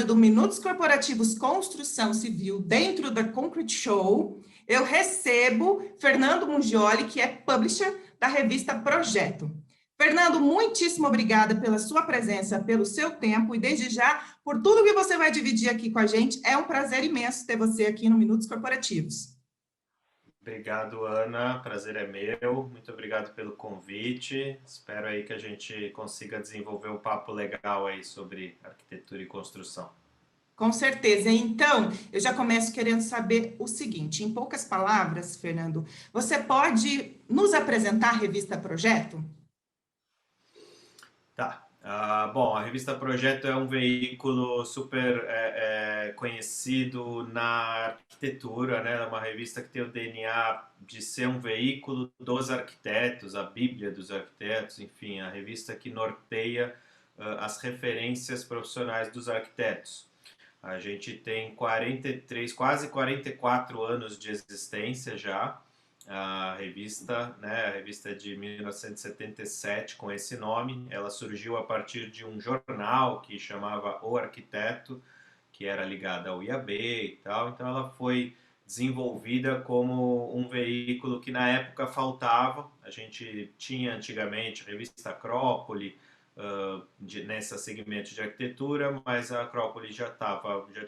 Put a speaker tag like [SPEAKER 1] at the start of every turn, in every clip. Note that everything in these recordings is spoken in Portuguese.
[SPEAKER 1] episódio do Minutos Corporativos Construção Civil dentro da Concrete Show, eu recebo Fernando Mungioli, que é publisher da revista Projeto. Fernando, muitíssimo obrigada pela sua presença, pelo seu tempo e desde já por tudo que você vai dividir aqui com a gente. É um prazer imenso ter você aqui no Minutos Corporativos.
[SPEAKER 2] Obrigado, Ana. Prazer é meu. Muito obrigado pelo convite. Espero aí que a gente consiga desenvolver um papo legal aí sobre arquitetura e construção.
[SPEAKER 1] Com certeza. Então, eu já começo querendo saber o seguinte, em poucas palavras, Fernando, você pode nos apresentar a revista Projeto?
[SPEAKER 2] Tá. Bom, a revista Projeto é um veículo super conhecido na arquitetura, né? É uma revista que tem o DNA de ser um veículo dos arquitetos, a Bíblia dos arquitetos, enfim, a revista que norteia as referências profissionais dos arquitetos. A gente tem 43, quase 44 anos de existência já. A revista, né, a revista de 1977 com esse nome, ela surgiu a partir de um jornal que chamava O Arquiteto, que era ligado ao IAB e tal. Então ela foi desenvolvida como um veículo que na época faltava. A gente tinha antigamente a revista Acrópole, nessa segmento de arquitetura, mas a Acrópole já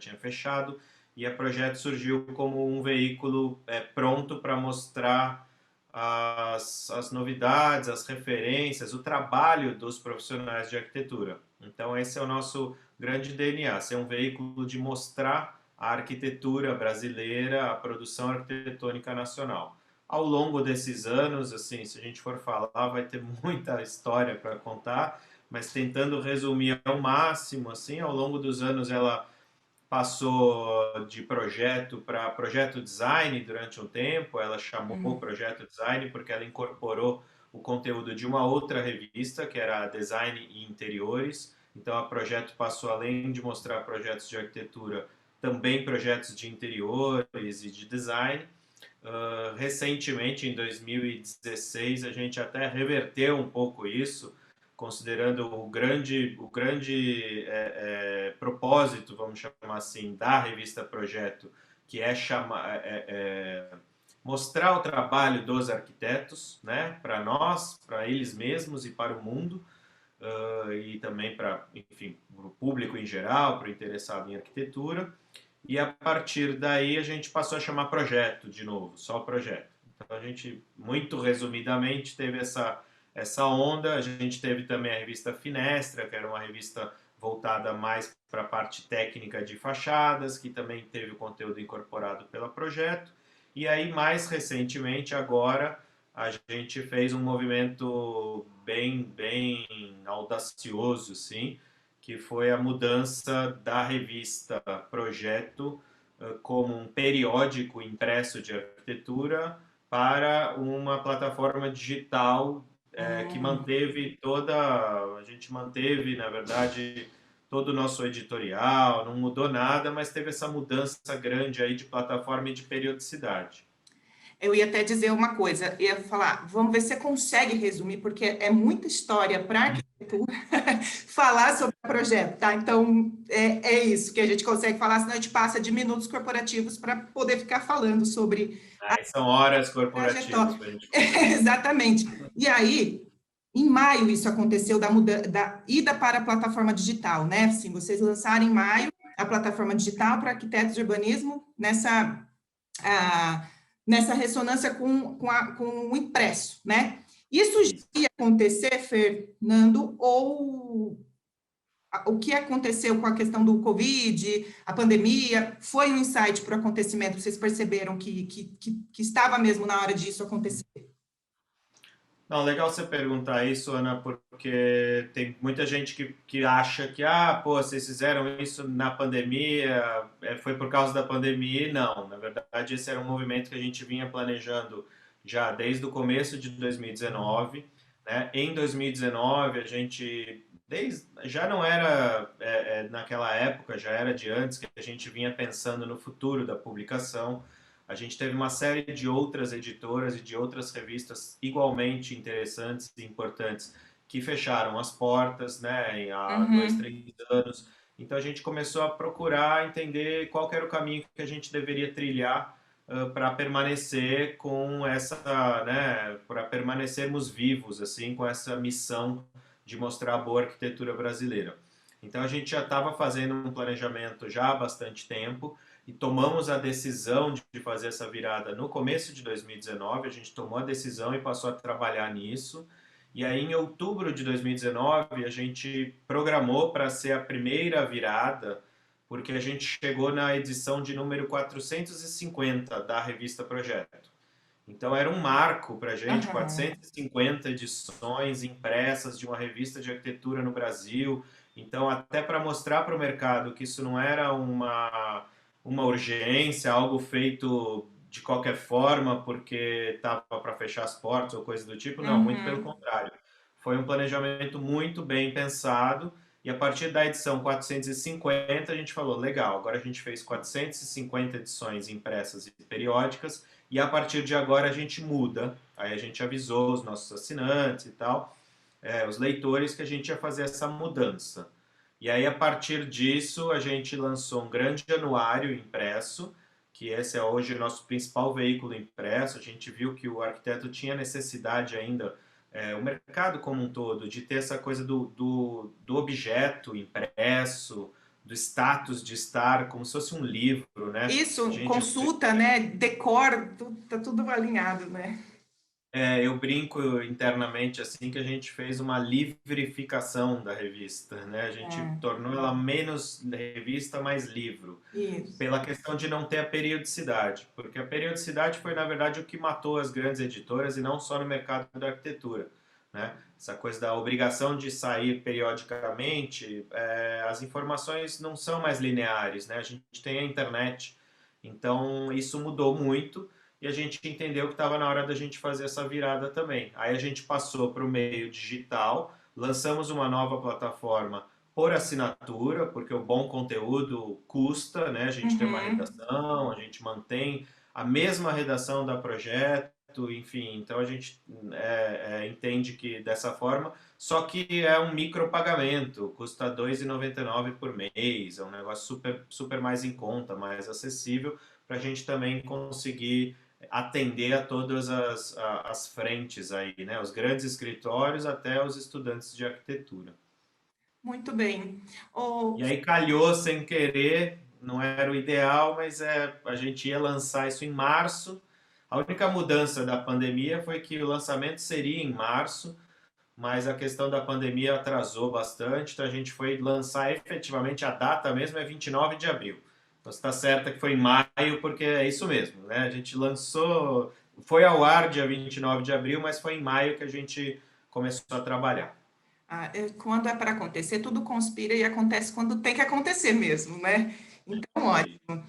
[SPEAKER 2] tinha fechado e a Projeto surgiu como um veículo pronto para mostrar as novidades, as referências, o trabalho dos profissionais de arquitetura. Então esse é o nosso grande DNA, ser um veículo de mostrar a arquitetura brasileira, a produção arquitetônica nacional. Ao longo desses anos, assim, se a gente for falar, vai ter muita história para contar, mas tentando resumir ao máximo, assim, ao longo dos anos ela passou de projeto para projeto design durante um tempo, ela chamou projeto design porque ela incorporou o conteúdo de uma outra revista, que era Design e Interiores. Então a projeto passou, além de mostrar projetos de arquitetura, também projetos de interiores e de design. Recentemente, em 2016, a gente até reverteu um pouco isso, considerando o grande propósito, vamos chamar assim, da revista Projeto, que é mostrar o trabalho dos arquitetos, né, para nós, para eles mesmos e para o mundo, e também para, enfim, para o público em geral, para o interessado em arquitetura. E a partir daí a gente passou a chamar Projeto de novo, só Projeto. Então a gente, muito resumidamente, teve essa onda. A gente teve também a revista Finestra, que era uma revista voltada mais para a parte técnica de fachadas, que também teve o conteúdo incorporado pela Projeto. E aí, mais recentemente, agora, a gente fez um movimento bem audacioso, sim, que foi a mudança da revista Projeto como um periódico impresso de arquitetura para uma plataforma digital que manteve a gente manteve, na verdade, todo o nosso editorial, não mudou nada, mas teve essa mudança grande aí de plataforma e de periodicidade.
[SPEAKER 1] Eu ia até dizer uma coisa, ia falar, vamos ver se você consegue resumir, porque é muita história para arquitetura falar sobre o projeto, tá? Então, é isso que a gente consegue falar, senão a gente passa de minutos corporativos para poder ficar falando sobre a
[SPEAKER 2] Aí são horas corporativas
[SPEAKER 1] trajetória.
[SPEAKER 2] para a gente conversar.
[SPEAKER 1] Exatamente. E aí, em maio, isso aconteceu da ida para a plataforma digital, né? Assim, vocês lançaram em maio a plataforma digital para arquitetos de urbanismo a, nessa ressonância com o impresso, né? Isso já
[SPEAKER 2] Isso.
[SPEAKER 1] ia acontecer, Fernando, ou o que aconteceu com a questão do Covid, a pandemia, foi um insight para o acontecimento? Vocês perceberam que estava mesmo na hora disso acontecer?
[SPEAKER 2] Não, legal você perguntar isso, Ana, porque tem muita gente que acha que, pô, vocês fizeram isso na pandemia, foi por causa da pandemia. E não, na verdade, esse era um movimento que a gente vinha planejando já desde o começo de 2019, né? Em 2019, a gente, já não era naquela época, já era de antes, que a gente vinha pensando no futuro da publicação. A gente teve uma série de outras editoras e de outras revistas igualmente interessantes e importantes que fecharam as portas, né, há dois,
[SPEAKER 1] Uhum.
[SPEAKER 2] três anos. Então a gente começou a procurar entender qual que era o caminho que a gente deveria trilhar para permanecer com essa, né, para permanecermos vivos assim com essa missão de mostrar a boa arquitetura brasileira. Então a gente já estava fazendo um planejamento já há bastante tempo e tomamos a decisão de fazer essa virada no começo de 2019. A gente tomou a decisão e passou a trabalhar nisso. E aí, em outubro de 2019, a gente programou para ser a primeira virada, porque a gente chegou na edição de número 450 da revista Projeto. Então, era um marco para a gente,
[SPEAKER 1] Aham.
[SPEAKER 2] 450 edições impressas de uma revista de arquitetura no Brasil. Então, até para mostrar para o mercado que isso não era uma urgência, algo feito de qualquer forma porque estava para fechar as portas ou coisa do tipo, não, muito pelo
[SPEAKER 1] Uhum.
[SPEAKER 2] contrário. Foi um planejamento muito bem pensado e a partir da edição 450 a gente falou, legal, agora a gente fez 450 edições impressas e periódicas e a partir de agora a gente muda. Aí a gente avisou os nossos assinantes e tal, os leitores, que a gente ia fazer essa mudança. E aí, a partir disso, a gente lançou um grande anuário impresso, que esse é hoje o nosso principal veículo impresso. A gente viu que o arquiteto tinha necessidade ainda, o mercado como um todo, de ter essa coisa do objeto impresso, do status de estar como se fosse um livro, né? A
[SPEAKER 1] Isso,
[SPEAKER 2] gente
[SPEAKER 1] consulta, né? Decor, tá tudo alinhado, né?
[SPEAKER 2] Eu brinco internamente assim que a gente fez uma livrificação da revista, né? A gente
[SPEAKER 1] É,
[SPEAKER 2] tornou ela menos revista, mais livro,
[SPEAKER 1] isso.
[SPEAKER 2] pela questão de não ter a periodicidade, porque a periodicidade foi na verdade o que matou as grandes editoras e não só no mercado da arquitetura, né? Essa coisa da obrigação de sair periodicamente, as informações não são mais lineares, né? A gente tem a internet, então isso mudou muito e a gente entendeu que estava na hora da gente fazer essa virada também. Aí a gente passou para o meio digital, lançamos uma nova plataforma por assinatura, porque o bom conteúdo custa, né? A gente tem uma
[SPEAKER 1] Uhum.
[SPEAKER 2] redação, a gente mantém a mesma redação da projeto, enfim, então a gente entende que dessa forma, só que é um micropagamento, custa R$ 2,99 por mês, é um negócio super, super mais em conta, mais acessível, para a gente também conseguir atender a todas as frentes aí, né? Os grandes escritórios até os estudantes de arquitetura.
[SPEAKER 1] Muito bem. Ô,
[SPEAKER 2] E aí calhou sem querer, não era o ideal, mas a gente ia lançar isso em março. A única mudança da pandemia foi que o lançamento seria em março, mas a questão da pandemia atrasou bastante, então a gente foi lançar efetivamente a data mesmo é 29 de abril. Então está certa que foi em maio, porque é isso mesmo, né? A gente lançou, foi ao ar dia 29 de abril, mas foi em maio que a gente começou a trabalhar.
[SPEAKER 1] quando é para acontecer, tudo conspira e acontece quando tem que acontecer mesmo, né? Então,
[SPEAKER 2] Isso
[SPEAKER 1] olha,
[SPEAKER 2] aí.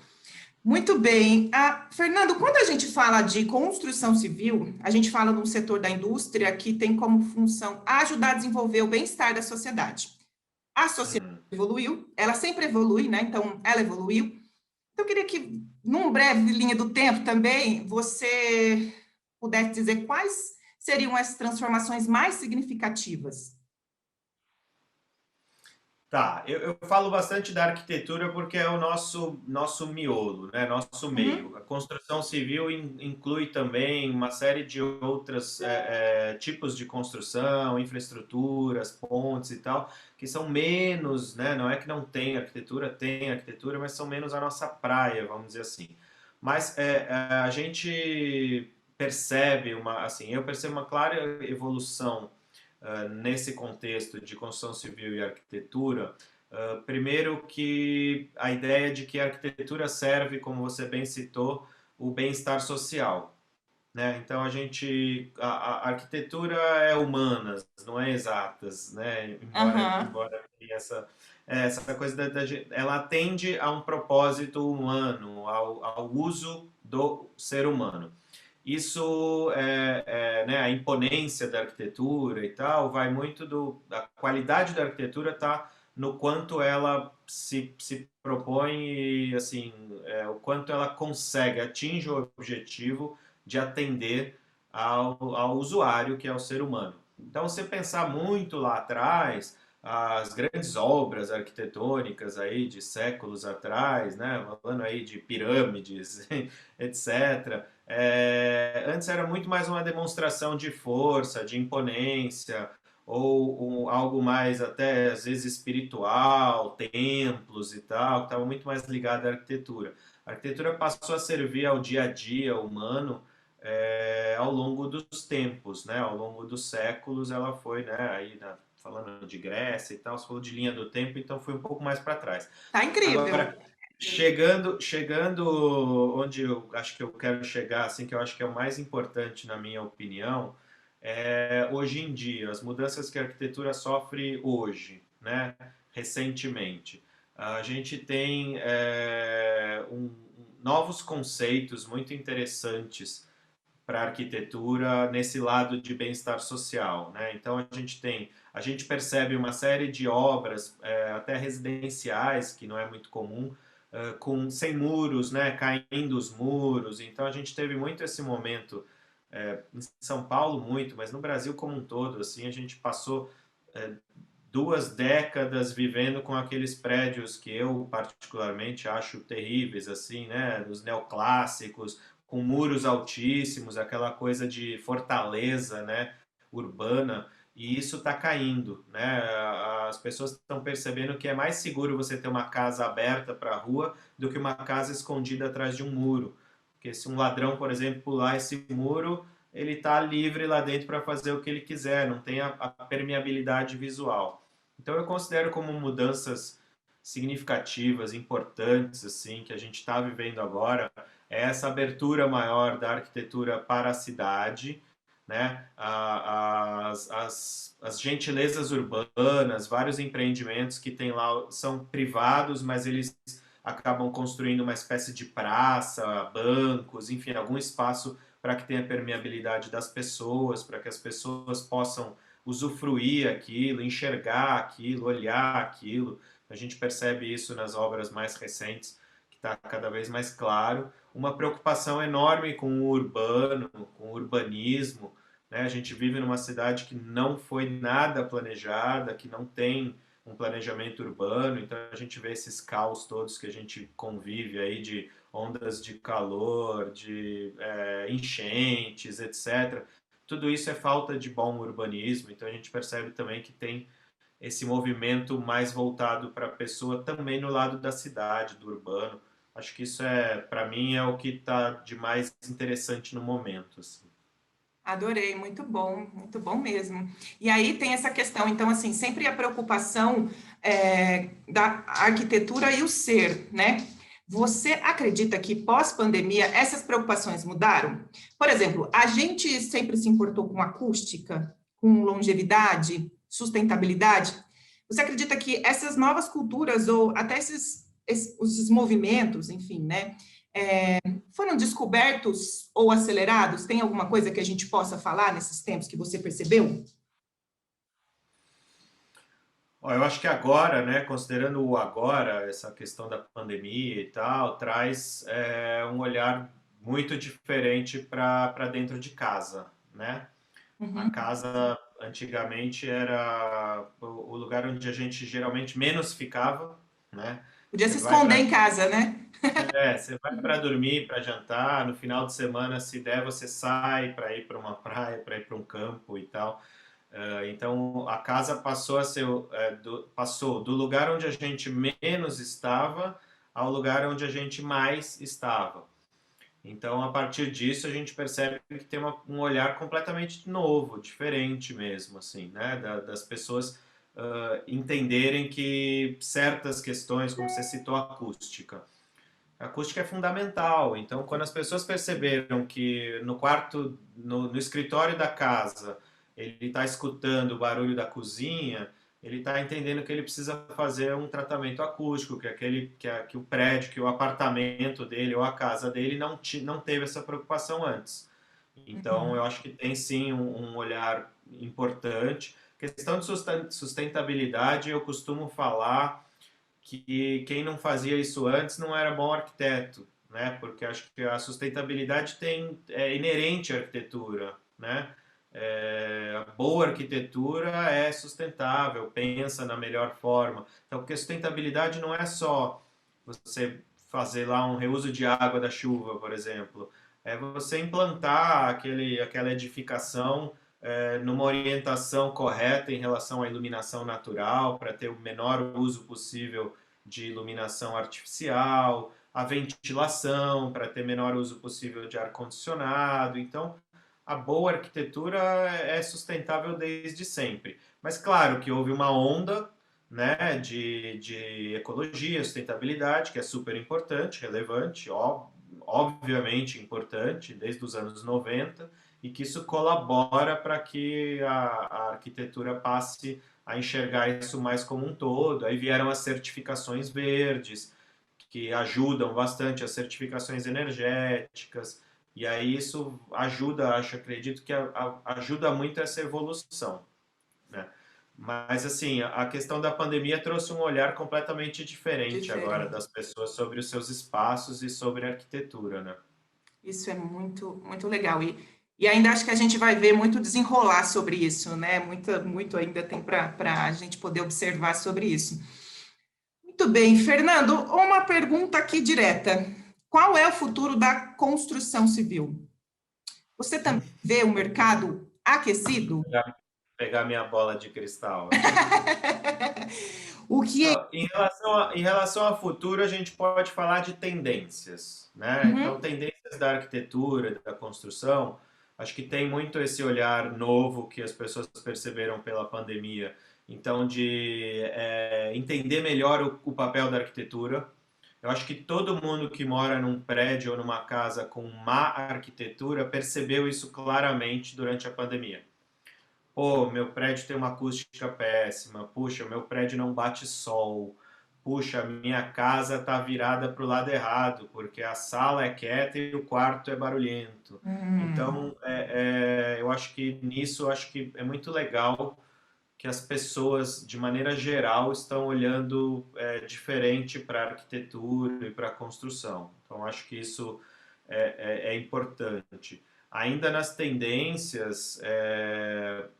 [SPEAKER 1] muito bem. Fernando, quando a gente fala de construção civil, a gente fala de um setor da indústria que tem como função ajudar a desenvolver o bem-estar da sociedade. A sociedade
[SPEAKER 2] Uhum.
[SPEAKER 1] evoluiu, ela sempre evolui, né? Então, ela evoluiu. Então, eu queria que, num breve linha do tempo também, você pudesse dizer quais seriam as transformações mais significativas.
[SPEAKER 2] Tá, eu falo bastante da arquitetura porque é o nosso miolo, né? Nosso
[SPEAKER 1] Uhum,
[SPEAKER 2] meio. A construção civil inclui também uma série de outros tipos de construção, infraestruturas, pontes e tal, que são menos, né? Não é que não tem arquitetura, mas são menos a nossa praia, vamos dizer assim. Mas a gente percebe assim, eu percebo uma clara evolução nesse contexto de construção civil e arquitetura, primeiro que a ideia de que a arquitetura serve, como você bem citou, o bem-estar social, né? Então a arquitetura é humanas, não é exatas, né?
[SPEAKER 1] aham,
[SPEAKER 2] Embora tenha essa coisa ela atende a um propósito humano, ao uso do ser humano. Isso, né, a imponência da arquitetura e tal, vai muito a qualidade da arquitetura está no quanto ela se propõe e, assim, o quanto ela consegue, atinge o objetivo de atender ao usuário, que é o ser humano. Então, você pensar muito lá atrás, as grandes obras arquitetônicas aí de séculos atrás, né? Falando aí de pirâmides, etc. Antes era muito mais uma demonstração de força, de imponência, ou algo mais até às vezes espiritual, templos e tal, que estava muito mais ligado à arquitetura. A arquitetura passou a servir ao dia a dia humano ao longo dos tempos, né? Ao longo dos séculos, ela foi, né? Falando de Grécia e tal, você falou de linha do tempo, então foi um pouco mais para trás.
[SPEAKER 1] Tá incrível.
[SPEAKER 2] Agora, chegando onde eu acho que eu quero chegar, assim, que eu acho que é o mais importante na minha opinião, hoje em dia, as mudanças que a arquitetura sofre hoje, né? Recentemente, a gente tem novos conceitos muito interessantes para a arquitetura nesse lado de bem-estar social, né? Então a gente percebe uma série de obras, até residenciais, que não é muito comum, com sem muros, né? Caindo os muros. Então a gente teve muito esse momento em São Paulo muito, mas no Brasil como um todo, assim a gente passou 2 décadas vivendo com aqueles prédios que eu particularmente acho terríveis, assim, né? Os neoclássicos, com muros altíssimos, aquela coisa de fortaleza, né? Urbana, e isso está caindo, né? As pessoas estão percebendo que é mais seguro você ter uma casa aberta para a rua do que uma casa escondida atrás de um muro. Porque se um ladrão, por exemplo, pular esse muro, ele está livre lá dentro para fazer o que ele quiser, não tem a permeabilidade visual. Então eu considero como mudanças significativas, importantes, assim, que a gente está vivendo agora, é essa abertura maior da arquitetura para a cidade, né? As gentilezas urbanas, vários empreendimentos que tem lá são privados, mas eles acabam construindo uma espécie de praça, bancos, enfim, algum espaço para que tenha permeabilidade das pessoas, para que as pessoas possam usufruir aquilo, enxergar aquilo, olhar aquilo. A gente percebe isso nas obras mais recentes, que está cada vez mais claro. Uma preocupação enorme com o urbano, com o urbanismo. Né? A gente vive numa cidade que não foi nada planejada, que não tem um planejamento urbano, então a gente vê esses caos todos que a gente convive aí de ondas de calor, de enchentes, etc. Tudo isso é falta de bom urbanismo, então a gente percebe também que tem esse movimento mais voltado para a pessoa também no lado da cidade, do urbano. Acho que isso para mim, é o que está de mais interessante no momento. Assim.
[SPEAKER 1] Adorei, muito bom mesmo. E aí tem essa questão, então, assim, sempre a preocupação da arquitetura e o ser, né? Você acredita que pós-pandemia essas preocupações mudaram? Por exemplo, a gente sempre se importou com acústica, com longevidade, sustentabilidade. Você acredita que essas novas culturas ou até esses movimentos, enfim, né? Foram descobertos ou acelerados? Tem alguma coisa que a gente possa falar nesses tempos que você percebeu?
[SPEAKER 2] Eu acho que agora, né, considerando o agora, essa questão da pandemia e tal, traz um olhar muito diferente para dentro de casa, né? A
[SPEAKER 1] Uhum.
[SPEAKER 2] casa antigamente era o lugar onde a gente geralmente menos ficava, né?
[SPEAKER 1] Podia
[SPEAKER 2] Você
[SPEAKER 1] se
[SPEAKER 2] vai
[SPEAKER 1] esconder
[SPEAKER 2] para
[SPEAKER 1] em casa, né?
[SPEAKER 2] você vai para dormir, para jantar, no final de semana, se der, você sai para ir para uma praia, para ir para um campo e tal. Então a casa passou a ser passou do lugar onde a gente menos estava ao lugar onde a gente mais estava. Então a partir disso a gente percebe que tem um olhar completamente novo, diferente mesmo, assim, né? Das pessoas entenderem que certas questões, como você citou, a acústica. A acústica é fundamental. Então, quando as pessoas perceberam que no quarto, no escritório da casa, ele está escutando o barulho da cozinha, ele está entendendo que ele precisa fazer um tratamento acústico, que o prédio, que o apartamento dele ou a casa dele não teve essa preocupação antes. Então, eu
[SPEAKER 1] Uhum.
[SPEAKER 2] acho que tem sim um olhar importante. Questão de sustentabilidade, eu costumo falar que quem não fazia isso antes não era bom arquiteto, né? Porque acho que a sustentabilidade é inerente à arquitetura, né? A boa arquitetura é sustentável, pensa na melhor forma. Então, porque sustentabilidade não é só você fazer lá um reuso de água da chuva, por exemplo. É você implantar aquela edificação numa orientação correta em relação à iluminação natural, para ter o menor uso possível de iluminação artificial, a ventilação, para ter menor uso possível de ar-condicionado. Então, a boa arquitetura é sustentável desde sempre. Mas claro que houve uma onda, né, de ecologia, sustentabilidade, que é super importante, relevante, obviamente importante, desde os anos 90, e que isso colabora para que a arquitetura passe a enxergar isso mais como um todo. Aí vieram as certificações verdes, que ajudam bastante, as certificações energéticas, e aí isso ajuda, acredito que ajuda muito essa evolução, né? Mas assim, a questão da pandemia trouxe um olhar completamente diferente agora
[SPEAKER 1] Diferente.
[SPEAKER 2] das pessoas sobre os seus espaços e sobre a arquitetura, né?
[SPEAKER 1] Isso é muito, muito legal. E ainda acho que a gente vai ver muito desenrolar sobre isso, né? Muito ainda tem para a gente poder observar sobre isso. Muito bem, Fernando, uma pergunta aqui direta. Qual é o futuro da construção civil? Você também vê o mercado aquecido?
[SPEAKER 2] Pegar minha bola de cristal aqui.
[SPEAKER 1] O que é?
[SPEAKER 2] Em relação ao futuro, a gente pode falar de tendências, né? Então,
[SPEAKER 1] Uhum.
[SPEAKER 2] tendências da arquitetura, da construção, acho que tem muito esse olhar novo que as pessoas perceberam pela pandemia. Então, de entender melhor o papel da arquitetura. Eu acho que todo mundo que mora num prédio ou numa casa com má arquitetura percebeu isso claramente durante a pandemia. Pô, meu prédio tem uma acústica péssima. Puxa, meu prédio não bate sol. Puxa, minha casa tá virada para o lado errado, porque a sala é quieta e o quarto é barulhento.
[SPEAKER 1] Hum,
[SPEAKER 2] Então, eu acho que nisso, eu acho que é muito legal que as pessoas, de maneira geral, estão olhando diferente para a arquitetura e para a construção. Então, acho que isso é importante. Ainda nas tendências,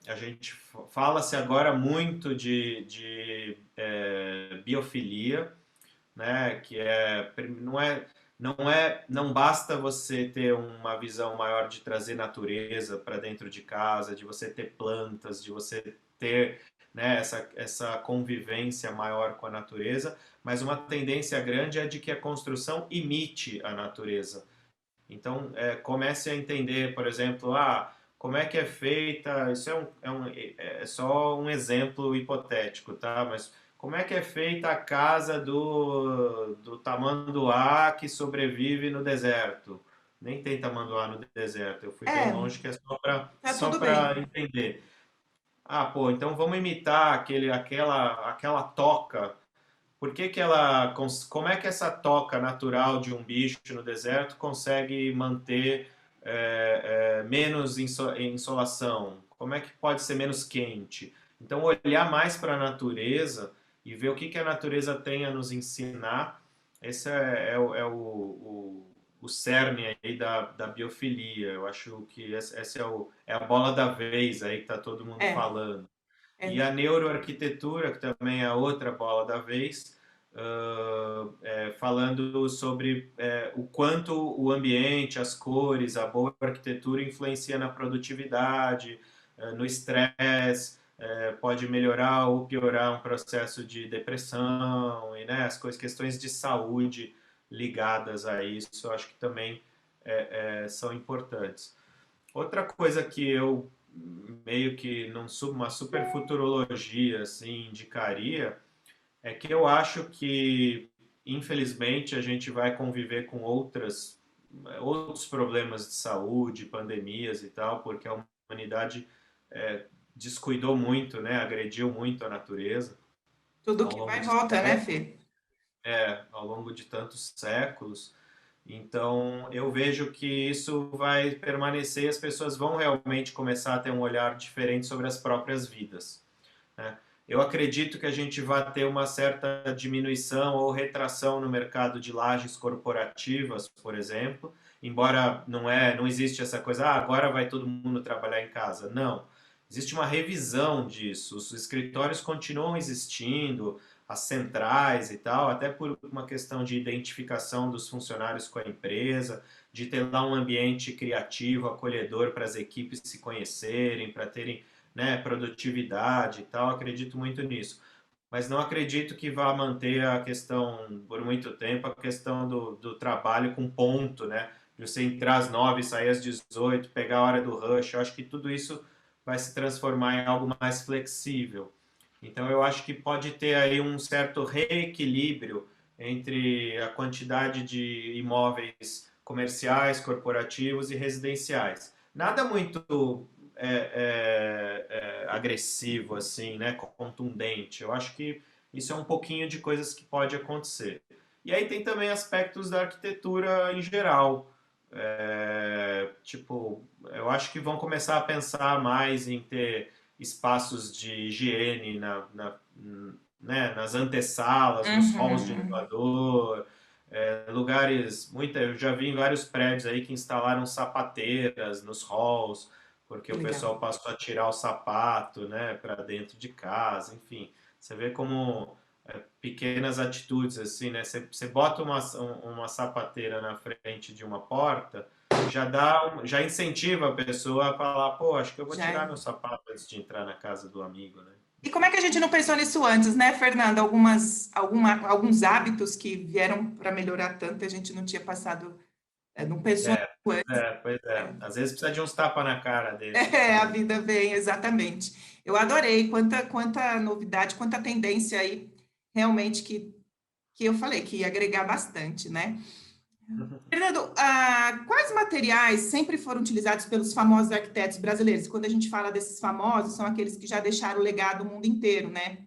[SPEAKER 2] a gente fala-se agora muito de biofilia, né? Que não basta você ter uma visão maior de trazer natureza para dentro de casa, de você ter plantas, de você ter, né, essa convivência maior com a natureza, mas uma tendência grande é de que a construção imite a natureza. Então, comece a entender, por exemplo, como é que é feita. Isso é só um exemplo hipotético, tá? Mas como é que é feita a casa do tamanduá que sobrevive no deserto? Nem tem tamanduá no deserto. Eu fui bem
[SPEAKER 1] é,
[SPEAKER 2] longe, que é
[SPEAKER 1] tá
[SPEAKER 2] só
[SPEAKER 1] tudo
[SPEAKER 2] para
[SPEAKER 1] bem.
[SPEAKER 2] entender. Ah, pô, então vamos imitar aquela toca. Por que que como é que essa toca natural de um bicho no deserto consegue manter menos insolação? Como é que pode ser menos quente? Então, olhar mais para a natureza e ver o que que a natureza tem a nos ensinar, esse é o cerne aí da biofilia. Eu acho que essa é a bola da vez aí que está todo mundo
[SPEAKER 1] É,
[SPEAKER 2] falando. E
[SPEAKER 1] é
[SPEAKER 2] a neuroarquitetura, que também é a outra bola da vez, falando sobre o quanto o ambiente, as cores, a boa arquitetura influencia na produtividade, no estresse, pode melhorar ou piorar um processo de depressão, e né, questões de saúde ligadas a isso, eu acho que também são importantes. Outra coisa que eu meio que uma super futurologia assim indicaria é que eu acho que infelizmente a gente vai conviver com outros problemas de saúde, pandemias e tal, porque a humanidade descuidou muito, né, agrediu muito a natureza
[SPEAKER 1] tudo
[SPEAKER 2] ao
[SPEAKER 1] que
[SPEAKER 2] longo
[SPEAKER 1] vai e
[SPEAKER 2] de
[SPEAKER 1] volta, né,
[SPEAKER 2] séculos,
[SPEAKER 1] Fê?
[SPEAKER 2] ao longo de tantos séculos. Então, eu vejo que isso vai permanecer e as pessoas vão realmente começar a ter um olhar diferente sobre as próprias vidas, né? Eu acredito que a gente vai ter uma certa diminuição ou retração no mercado de lajes corporativas, por exemplo, embora não existe essa coisa, agora vai todo mundo trabalhar em casa. Não. Existe uma revisão disso. Os escritórios continuam existindo, as centrais e tal, até por uma questão de identificação dos funcionários com a empresa, de ter lá um ambiente criativo, acolhedor para as equipes se conhecerem, para terem, né, produtividade e tal. Acredito muito nisso. Mas não acredito que vá manter a questão, por muito tempo, a questão do trabalho com ponto, né? De você entrar às 9, sair às 18, pegar a hora do rush. Eu acho que tudo isso vai se transformar em algo mais flexível. Então, eu acho que pode ter aí um certo reequilíbrio entre a quantidade de imóveis comerciais, corporativos e residenciais. Nada muito agressivo, assim, né, contundente. Eu acho que isso é um pouquinho de coisas que pode acontecer. E aí tem também aspectos da arquitetura em geral. Tipo, eu acho que vão começar a pensar mais em ter espaços de higiene né, nas antessalas, nos halls de
[SPEAKER 1] Uhum.
[SPEAKER 2] elevador, lugares, eu já vi em vários prédios aí que instalaram sapateiras nos halls, porque o
[SPEAKER 1] Legal.
[SPEAKER 2] pessoal passou a tirar o sapato, né, para dentro de casa, enfim. Você vê como pequenas atitudes assim, né? Você bota uma sapateira na frente de uma porta, já incentiva a pessoa a falar, pô, acho que eu vou
[SPEAKER 1] Já
[SPEAKER 2] tirar
[SPEAKER 1] é.
[SPEAKER 2] meu sapato antes de entrar na casa do amigo, né?
[SPEAKER 1] E como é que a gente não pensou nisso antes, né, Fernanda? Alguns hábitos que vieram para melhorar tanto, a gente não tinha passado, não pensou
[SPEAKER 2] É,
[SPEAKER 1] antes.
[SPEAKER 2] pois é. Às vezes precisa de uns tapas na cara desses
[SPEAKER 1] É, a
[SPEAKER 2] também.
[SPEAKER 1] vida vem, exatamente. Eu adorei, quanta novidade, quanta tendência aí, realmente, que eu falei, que ia agregar bastante, né? Fernando, quais materiais sempre foram utilizados pelos famosos arquitetos brasileiros? Quando a gente fala desses famosos, são aqueles que já deixaram o legado no mundo inteiro, né?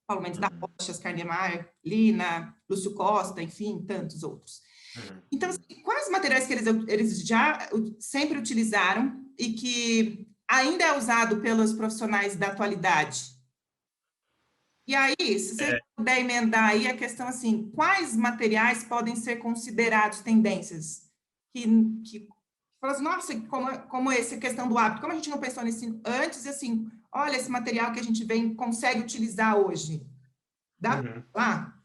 [SPEAKER 1] Paulo Mendes da
[SPEAKER 2] Uhum,
[SPEAKER 1] Rocha, Oscar Niemeyer, Lina, Lúcio Costa, enfim, tantos outros.
[SPEAKER 2] uhum.
[SPEAKER 1] Então, assim, quais materiais que eles já sempre utilizaram e que ainda é usado pelos profissionais da atualidade? E aí, se você
[SPEAKER 2] É,
[SPEAKER 1] puder emendar aí a questão assim, quais materiais podem ser considerados tendências? Que, que fala assim, nossa, como essa questão do hábito, como a gente não pensou nisso antes, e assim, olha esse material que a gente consegue utilizar hoje. Dá
[SPEAKER 2] uhum.
[SPEAKER 1] para falar?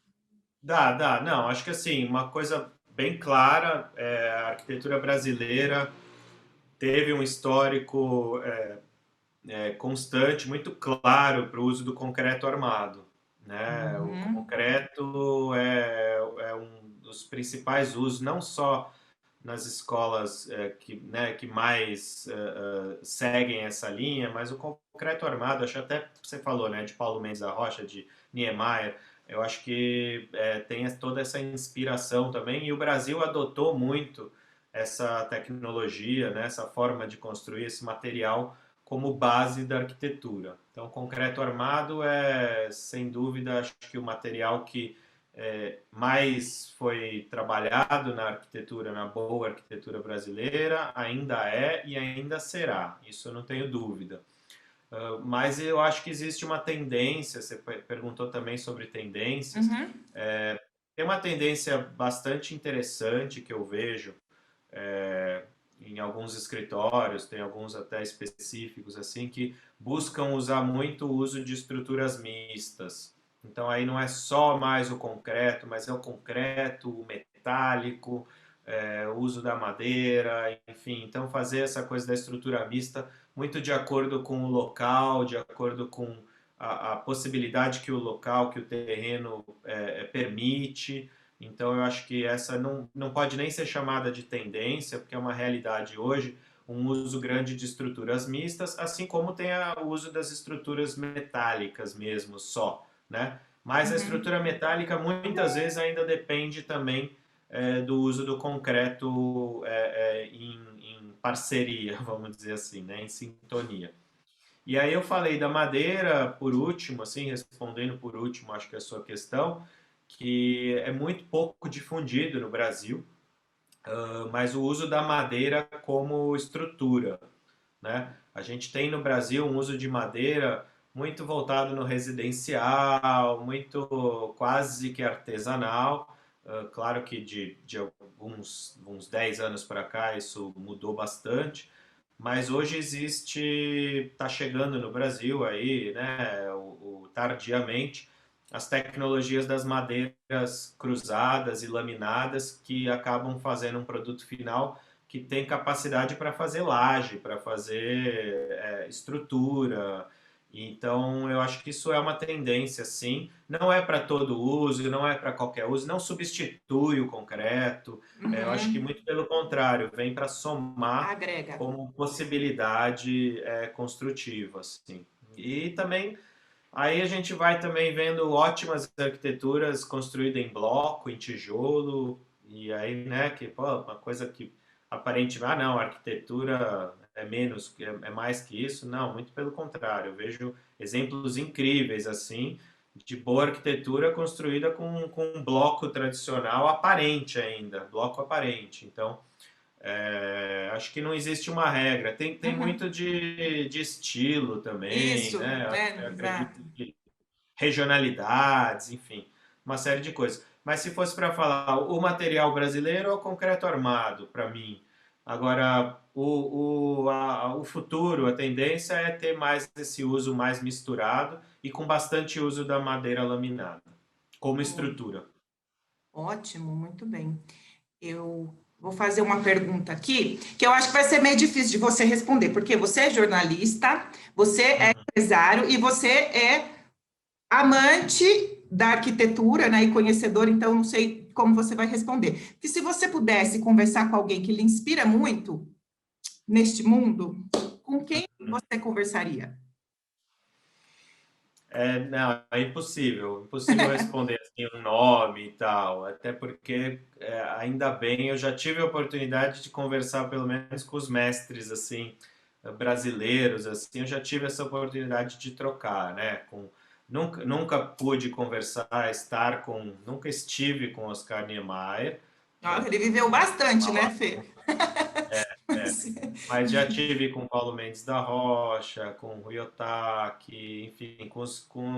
[SPEAKER 2] Dá. Não, acho que assim, uma coisa bem clara, a arquitetura brasileira teve um histórico constante, muito claro para o uso do concreto armado. Né? O
[SPEAKER 1] Uhum,
[SPEAKER 2] concreto é um dos principais usos, não só nas escolas que mais seguem essa linha, mas o concreto armado, acho até que você falou, né, de Paulo Mendes da Rocha, de Niemeyer, eu acho que tem toda essa inspiração também, e o Brasil adotou muito essa tecnologia, né, essa forma de construir esse material como base da arquitetura. Então, concreto armado é, sem dúvida, acho que o material que mais foi trabalhado na arquitetura, na boa arquitetura brasileira, ainda é e ainda será, isso eu não tenho dúvida. Mas eu acho que existe uma tendência, você perguntou também sobre tendências,
[SPEAKER 1] uhum,
[SPEAKER 2] tem uma tendência bastante interessante que eu vejo em alguns escritórios, tem alguns até específicos assim que buscam usar muito o uso de estruturas mistas. Então aí não é só mais o concreto, mas é o concreto, o metálico, o uso da madeira, enfim. Então fazer essa coisa da estrutura mista muito de acordo com o local, de acordo com a possibilidade que o local, que o terreno permite. Então, eu acho que essa não pode nem ser chamada de tendência, porque é uma realidade hoje, um uso grande de estruturas mistas, assim como tem o uso das estruturas metálicas mesmo, só, né? Mas a
[SPEAKER 1] uhum.
[SPEAKER 2] estrutura metálica muitas vezes ainda depende também do uso do concreto em parceria, vamos dizer assim, né? Em sintonia. E aí eu falei da madeira por último, assim, respondendo por último, acho que é a sua questão, que é muito pouco difundido no Brasil, mas o uso da madeira como estrutura, né? A gente tem no Brasil um uso de madeira muito voltado no residencial, muito quase que artesanal. Claro que de uns 10 anos para cá isso mudou bastante, mas hoje existe, está chegando no Brasil aí, né, tardiamente, as tecnologias das madeiras cruzadas e laminadas que acabam fazendo um produto final que tem capacidade para fazer laje, para fazer estrutura. Então, eu acho que isso é uma tendência, sim. Não é para todo uso, não é para qualquer uso, não substitui o concreto. Eu acho que
[SPEAKER 1] Uhum.
[SPEAKER 2] muito pelo contrário, vem para somar
[SPEAKER 1] Agrega.
[SPEAKER 2] como possibilidade construtiva, assim. E também aí a gente vai também vendo ótimas arquiteturas construídas em bloco, em tijolo, e aí, né, que, pô, uma coisa que aparentemente, ah, não, a arquitetura é menos, é mais que isso. Não, muito pelo contrário. Eu vejo exemplos incríveis, assim, de boa arquitetura construída com um bloco tradicional aparente ainda, bloco aparente. Então, acho que não existe uma regra. Tem
[SPEAKER 1] Uhum.
[SPEAKER 2] muito de estilo também,
[SPEAKER 1] Isso,
[SPEAKER 2] né?
[SPEAKER 1] né?
[SPEAKER 2] Eu
[SPEAKER 1] Exato.
[SPEAKER 2] acredito que regionalidade, enfim, uma série de coisas. Mas se fosse para falar o material brasileiro é o concreto armado, para mim. Agora, o futuro, a tendência é ter mais esse uso mais misturado e com bastante uso da madeira laminada como estrutura.
[SPEAKER 1] Ótimo, muito bem. Eu vou fazer uma pergunta aqui, que eu acho que vai ser meio difícil de você responder, porque você é jornalista, você é
[SPEAKER 2] Uhum.
[SPEAKER 1] empresário e você é amante da arquitetura, né, e conhecedor, então não sei como você vai responder. Que se você pudesse conversar com alguém que lhe inspira muito neste mundo, com quem você conversaria?
[SPEAKER 2] Não, é impossível, impossível responder assim um nome e tal, até porque ainda bem eu já tive a oportunidade de conversar pelo menos com os mestres assim brasileiros assim, eu já tive essa oportunidade de trocar, né? Nunca pude conversar, nunca estive com Oscar Niemeyer,
[SPEAKER 1] Nossa,
[SPEAKER 2] né?
[SPEAKER 1] ele viveu bastante, né, Fê?
[SPEAKER 2] É, mas já tive com Paulo Mendes da Rocha, com Rui Otaki, enfim, com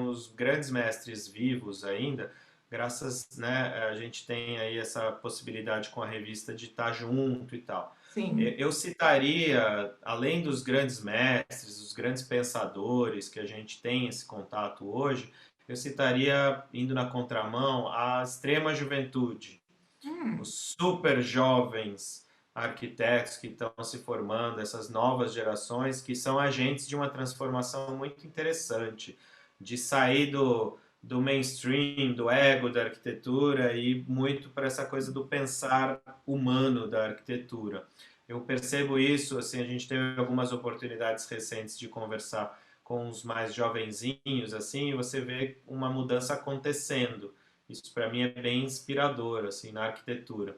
[SPEAKER 2] os grandes mestres vivos ainda, graças, né, a gente tem aí essa possibilidade com a revista de estar junto e tal.
[SPEAKER 1] Sim.
[SPEAKER 2] Eu citaria, além dos grandes mestres, os grandes pensadores que a gente tem esse contato hoje, eu citaria, indo na contramão, a extrema juventude,
[SPEAKER 1] Hum,
[SPEAKER 2] os super jovens arquitetos que estão se formando, essas novas gerações que são agentes de uma transformação muito interessante, de sair do mainstream, do ego da arquitetura e muito para essa coisa do pensar humano da arquitetura. Eu percebo isso, assim, a gente teve algumas oportunidades recentes de conversar com os mais jovenzinhos, assim, e você vê uma mudança acontecendo. Isso para mim é bem inspirador, assim, na arquitetura.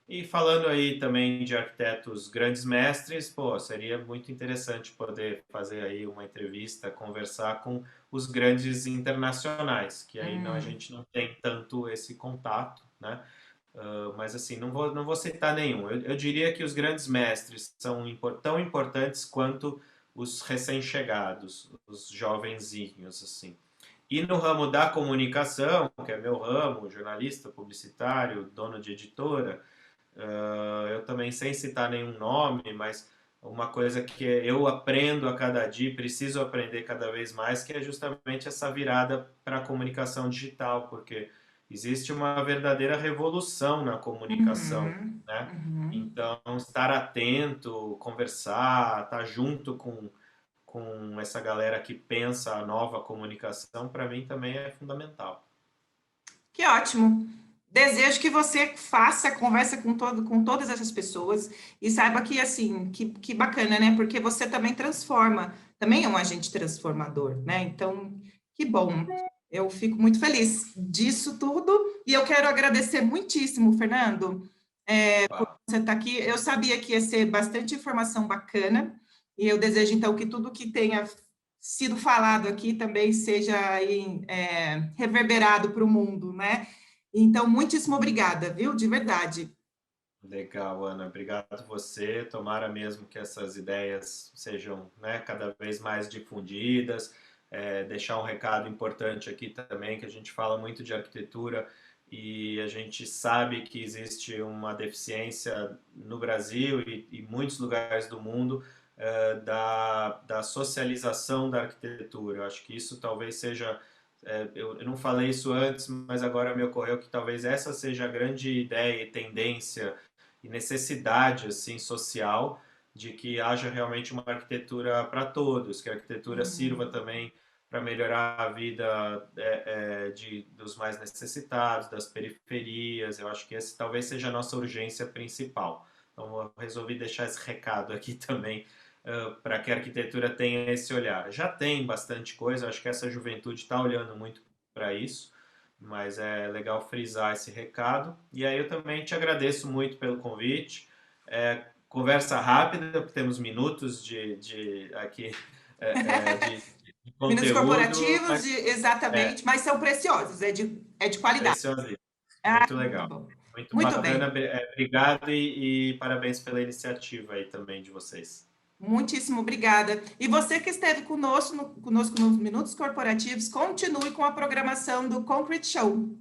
[SPEAKER 2] E falando aí também de arquitetos grandes mestres, pô, seria muito interessante poder fazer aí uma entrevista, conversar com os grandes internacionais, que aí não, a
[SPEAKER 1] hum,
[SPEAKER 2] gente não tem tanto esse contato, né? Mas assim, não vou citar nenhum. Eu diria que os grandes mestres são tão importantes quanto os recém-chegados, os jovenzinhos, assim. E no ramo da comunicação, que é meu ramo, jornalista, publicitário, dono de editora, eu também, sem citar nenhum nome, mas uma coisa que eu aprendo a cada dia, preciso aprender cada vez mais, que é justamente essa virada para a comunicação digital, porque existe uma verdadeira revolução na comunicação,
[SPEAKER 1] uhum,
[SPEAKER 2] né?
[SPEAKER 1] uhum.
[SPEAKER 2] Então, estar atento, conversar, estar junto com essa galera que pensa a nova comunicação, para mim também é fundamental.
[SPEAKER 1] Que ótimo. Desejo que você faça conversa com todas essas pessoas e saiba que, assim, que bacana, né? Porque você também transforma, também é um agente transformador, né? Então, que bom. Eu fico muito feliz disso tudo e eu quero agradecer muitíssimo, Fernando, por
[SPEAKER 2] Opa,
[SPEAKER 1] você estar aqui. Eu sabia que ia ser bastante informação bacana e eu desejo, então, que tudo que tenha sido falado aqui também seja aí, reverberado para o mundo, né? Então, muitíssimo obrigada, viu? De verdade.
[SPEAKER 2] legal, Ana. Obrigado você. Tomara mesmo que essas ideias sejam, né, cada vez mais difundidas. deixar um recado importante aqui também, que a gente fala muito de arquitetura e a gente sabe que existe uma deficiência no Brasil e muitos lugares do mundo da socialização da arquitetura. Eu acho que isso talvez seja, eu não falei isso antes, mas agora me ocorreu que talvez essa seja a grande ideia e tendência e necessidade assim social de que haja realmente uma arquitetura para todos, que a arquitetura sirva também para melhorar a vida dos mais necessitados, das periferias. Eu acho que essa talvez seja a nossa urgência principal. Então, eu resolvi deixar esse recado aqui também para que a arquitetura tenha esse olhar. Já tem bastante coisa, eu acho que essa juventude está olhando muito para isso, mas é legal frisar esse recado. E aí eu também te agradeço muito pelo convite. Conversa rápida, porque temos minutos aqui de
[SPEAKER 1] Minutos
[SPEAKER 2] conteúdo,
[SPEAKER 1] corporativos,
[SPEAKER 2] mas
[SPEAKER 1] exatamente, mas são preciosos, é de qualidade.
[SPEAKER 2] precioso.
[SPEAKER 1] Ah,
[SPEAKER 2] Muito
[SPEAKER 1] muito
[SPEAKER 2] legal.
[SPEAKER 1] bom.
[SPEAKER 2] Muito
[SPEAKER 1] Muito
[SPEAKER 2] bacana.
[SPEAKER 1] bem.
[SPEAKER 2] Obrigado e parabéns pela iniciativa aí também de vocês.
[SPEAKER 1] Muitíssimo obrigada. E você que esteve conosco nos Minutos Corporativos, continue com a programação do Concrete Show.